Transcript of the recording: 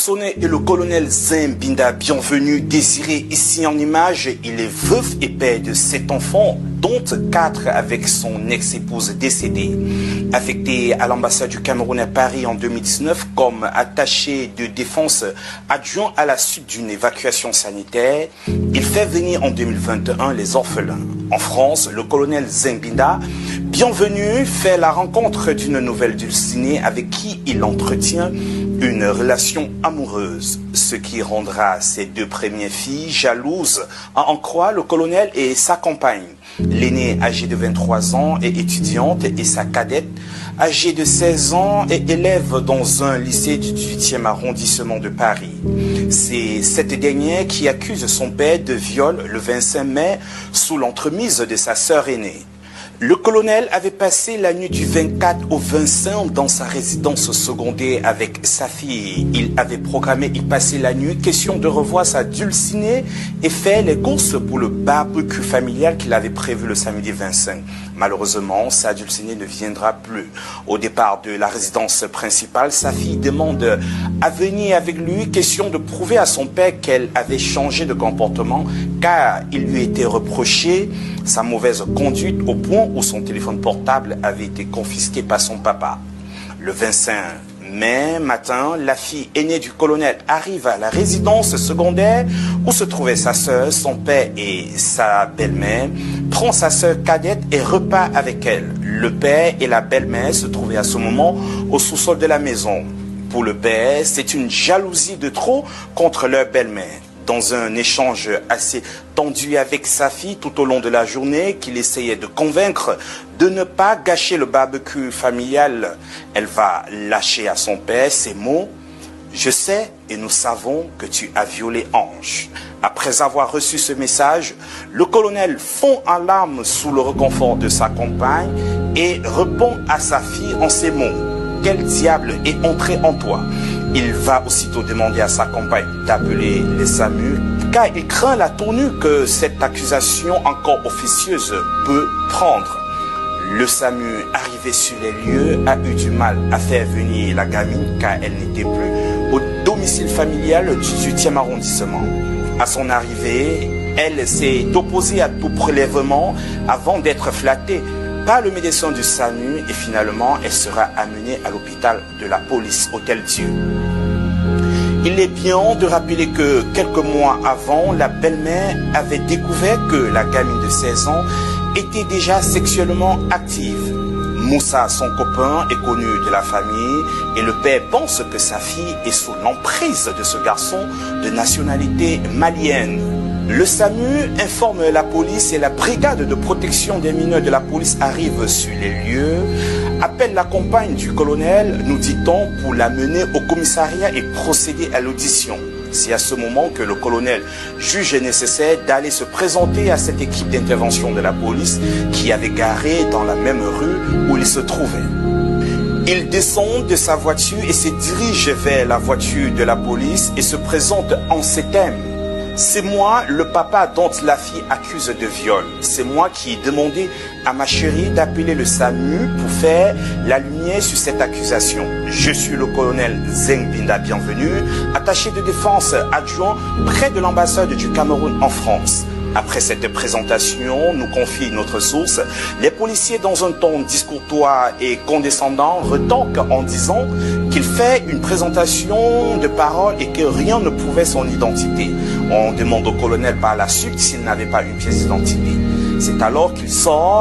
Sonné et le colonel Zembinda Bienvenu, désiré ici en image, il est veuf et père de 7 enfants, dont 4 avec son ex-épouse décédée. Affecté à l'ambassade du Cameroun à Paris en 2019 comme attaché de défense adjoint à la suite d'une évacuation sanitaire, il fait venir en 2021 les orphelins. En France, le colonel Zembinda Bienvenu fait la rencontre d'une nouvelle dulcinée avec qui il entretient une relation amoureuse, ce qui rendra ses 2 premières filles jalouses, à en croire le colonel et sa compagne. L'aînée, âgée de 23 ans, est étudiante et sa cadette, âgée de 16 ans, est élève dans un lycée du 18e arrondissement de Paris. C'est cette dernière qui accuse son père de viol le 25 mai sous l'entremise de sa sœur aînée. Le colonel avait passé la nuit du 24 au 25 dans sa résidence secondaire avec sa fille. Il avait programmé y passer la nuit, question de revoir sa dulcinée et faire les courses pour le barbecue familial qu'il avait prévu le samedi 25. Malheureusement, sa dulcinée ne viendra plus. Au départ de la résidence principale, sa fille demande à venir avec lui, question de prouver à son père qu'elle avait changé de comportement car il lui était reproché sa mauvaise conduite au point où son téléphone portable avait été confisqué par son papa. Le 25 mai matin, la fille aînée du colonel arrive à la résidence secondaire où se trouvait sa sœur, son père et sa belle-mère, prend sa sœur cadette et repart avec elle. Le père et la belle-mère se trouvaient à ce moment au sous-sol de la maison. Pour le père, c'est une jalousie de trop contre leur belle-mère. Dans un échange assez tendu avec sa fille tout au long de la journée, qu'il essayait de convaincre de ne pas gâcher le barbecue familial, elle va lâcher à son père ces mots: « Je sais et nous savons que tu as violé Ange ». Après avoir reçu ce message, le colonel fond en larmes sous le réconfort de sa compagne et répond à sa fille en ces mots: « Quel diable est entré en toi ?» Il va aussitôt demander à sa compagne d'appeler les SAMU car il craint la tournure que cette accusation encore officieuse peut prendre. Le SAMU, arrivé sur les lieux, a eu du mal à faire venir la gamine car elle n'était plus au domicile familial du 18e arrondissement. À son arrivée, elle s'est opposée à tout prélèvement avant d'être flattée par le médecin du SAMU et finalement elle sera amenée à l'hôpital de la police Hôtel-Dieu. Il est bien de rappeler que quelques mois avant, la belle-mère avait découvert que la gamine de 16 ans était déjà sexuellement active. Moussa, son copain, est connu de la famille et le père pense que sa fille est sous l'emprise de ce garçon de nationalité malienne. Le SAMU informe la police et la brigade de protection des mineurs de la police arrive sur les lieux, appelle la compagne du colonel, nous dit-on, pour la mener au commissariat et procéder à l'audition. C'est à ce moment que le colonel juge nécessaire d'aller se présenter à cette équipe d'intervention de la police qui avait garé dans la même rue où il se trouvait. Il descend de sa voiture et se dirige vers la voiture de la police et se présente en ces termes: « C'est moi, le papa dont la fille accuse de viol. C'est moi qui ai demandé à ma chérie d'appeler le SAMU pour faire la lumière sur cette accusation. Je suis le colonel Zembinda Bienvenu, attaché de défense adjoint près de l'ambassade du Cameroun en France. » Après cette présentation, nous confie notre source, les policiers dans un ton discourtois et condescendant retorquent en disant qu'il fait une présentation de parole et que rien ne prouvait son identité. On demande au colonel par la suite s'il n'avait pas une pièce d'identité. C'est alors qu'il sort